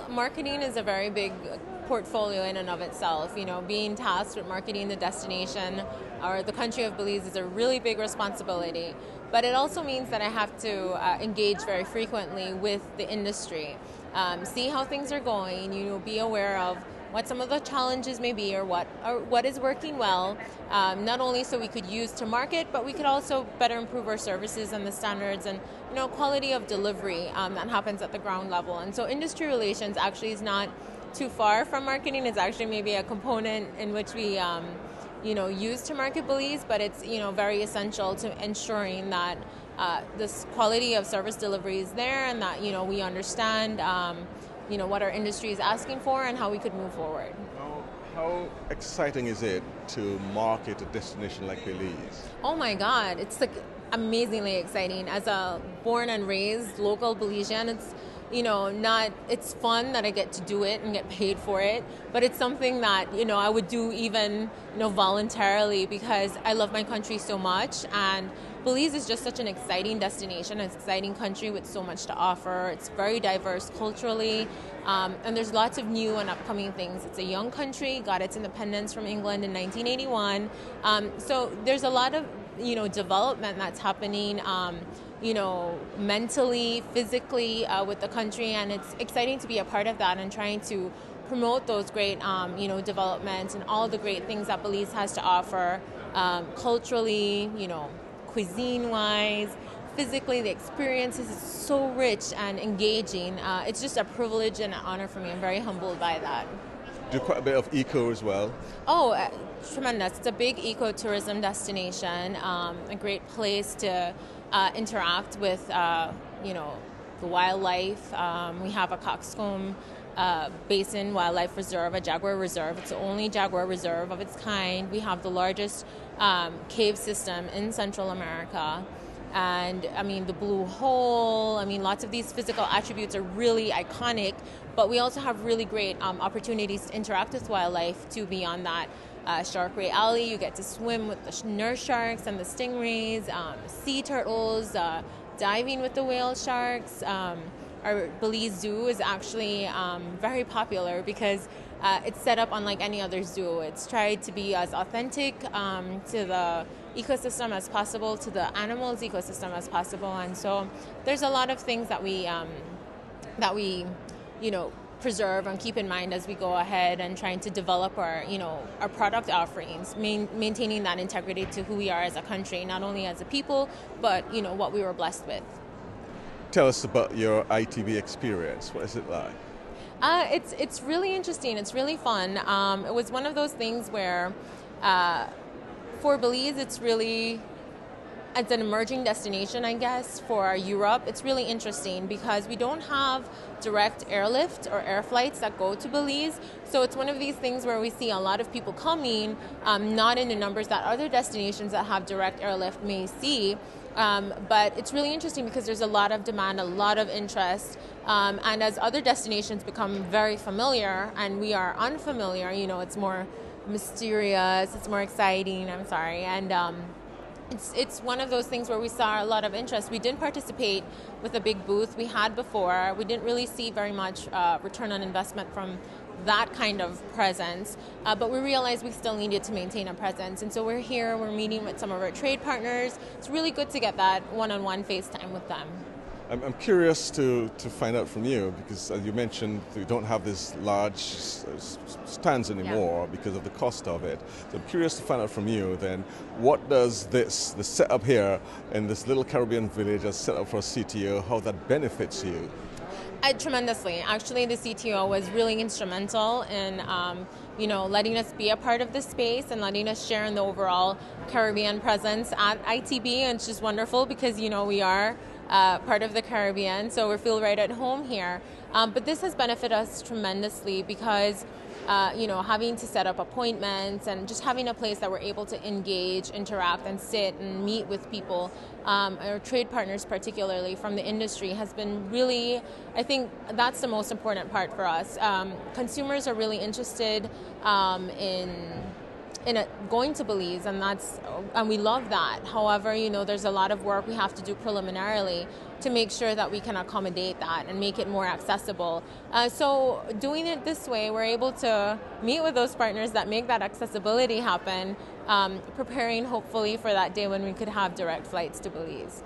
Marketing is a very big portfolio in and of itself. Being tasked with marketing the destination or the country of Belize is a really big responsibility. But it also means that I have to engage very frequently with the industry, see how things are going, be aware of what some of the challenges may be or what is working well, not only so we could use to market, but we could also better improve our services and the standards and quality of delivery that happens at the ground level. And so industry relations actually is not too far from marketing. It's actually maybe a component in which we use to market Belize, but it's very essential to ensuring that this quality of service delivery is there and that we understand what our industry is asking for and how we could move forward. How exciting is it to market a destination like Belize? Oh my God, it's amazingly exciting. As a born and raised local Belizean, it's fun that I get to do it and get paid for it, but it's something that, I would do even, voluntarily because I love my country so much. And Belize is just such an exciting destination, an exciting country with so much to offer. It's very diverse culturally, and there's lots of new and upcoming things. It's a young country, got its independence from England in 1981. So there's a lot of, development that's happening, mentally, physically with the country, and it's exciting to be a part of that and trying to promote those great, developments and all the great things that Belize has to offer culturally, cuisine-wise, physically. The experience is so rich and engaging. It's just a privilege and an honor for me. I'm very humbled by that. Do quite a bit of eco as well? Oh, tremendous. It's a big ecotourism destination, a great place to interact with, the wildlife. We have a Coxcomb Basin Wildlife Reserve, a jaguar reserve. It's the only jaguar reserve of its kind. We have the largest cave system in Central America. And the Blue Hole, lots of these physical attributes are really iconic, but we also have really great opportunities to interact with wildlife too beyond that. Shark Ray Alley, you get to swim with the nurse sharks and the stingrays, sea turtles, diving with the whale sharks. Our Belize Zoo is actually very popular because it's set up unlike any other zoo. It's tried to be as authentic to the ecosystem as possible, to the animals' ecosystem as possible, and so there's a lot of things that we preserve and keep in mind as we go ahead and trying to develop our product offerings, maintaining that integrity to who we are as a country, not only as a people, but what we were blessed with. Tell us about your ITB experience. What is it like? It's really interesting. It's really fun. It was one of those things where for Belize, it's an emerging destination, I guess, for Europe. It's really interesting because we don't have direct airlift or air flights that go to Belize. So it's one of these things where we see a lot of people coming, not in the numbers that other destinations that have direct airlift may see. But it's really interesting because there's a lot of demand, a lot of interest. And as other destinations become very familiar and we are unfamiliar, it's more mysterious, it's more exciting, and it's one of those things where we saw a lot of interest. We didn't participate with a big booth we had before. We didn't really see very much return on investment from that kind of presence, but we realized we still needed to maintain a presence, and so we're meeting with some of our trade partners. It's really good to get that one-on-one FaceTime with them. I'm curious to find out from you, because as you mentioned, we don't have these large stands anymore because of the cost of it. So I'm curious to find out from you then, what does the setup here in this little Caribbean village as set up for a CTO, how that benefits you? Tremendously. Actually, the CTO was really instrumental in letting us be a part of this space and letting us share in the overall Caribbean presence at ITB. And it's just wonderful because, we are part of the Caribbean, so we feel right at home here. But this has benefited us tremendously because, having to set up appointments and just having a place that we're able to engage, interact, and sit and meet with people, our trade partners particularly from the industry, has been really, I think that's the most important part for us. Consumers are really interested in going to Belize, and we love that. However, there's a lot of work we have to do preliminarily to make sure that we can accommodate that and make it more accessible. So doing it this way, we're able to meet with those partners that make that accessibility happen, preparing hopefully for that day when we could have direct flights to Belize.